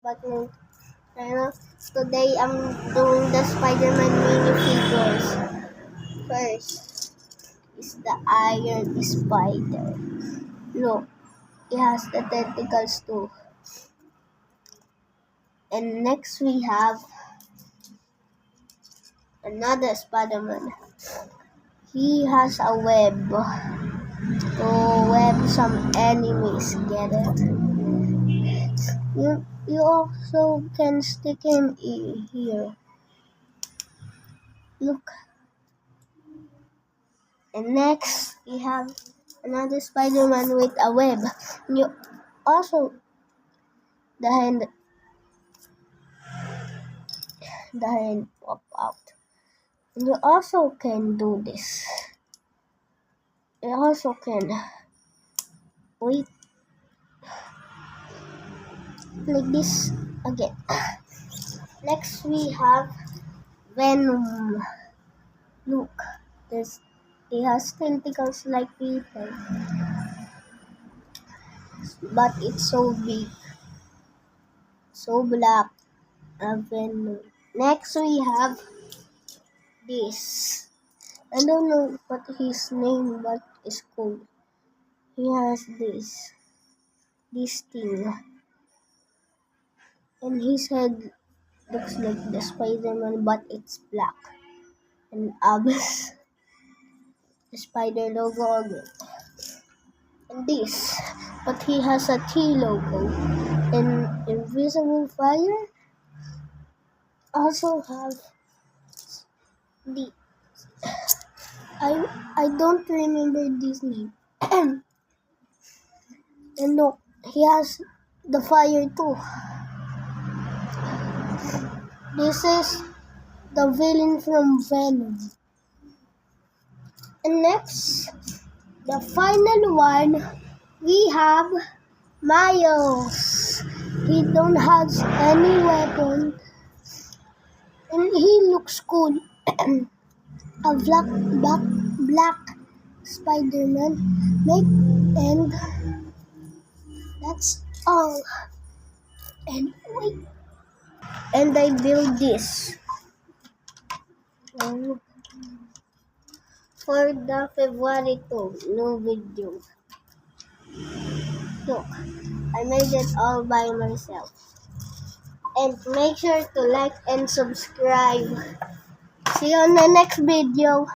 But today I'm doing the Spider-Man minifigures. First is the Iron Spider. Look, it has the tentacles too. And next we have another Spider-Man. He has a web to web some enemies. Get it? You also can stick him here. Look. And next, we have another Spider-Man with a web. And you also the hand pop out. And you also can do this. You also can wait like this again. Next, we have Venom. Look, this he has tentacles like people, but it's so big, so black. Venom. Next, we have this. I don't know what his name, but it's cool. He has this thing, and his head looks like the Spider-Man, but it's black. And Abyss, the spider logo again. And this, but he has a T logo. And Invisible Fire also have the I don't remember this name. And look, he has the fire too. This is the villain from Venom. And next, the final one, we have Miles. He don't have any weapon, and he looks cool. A black Spider-Man. And that's all. And wait. And I build this for the February 2 new video. Look, I made it all by myself. And make sure to like and subscribe. See you on the next video.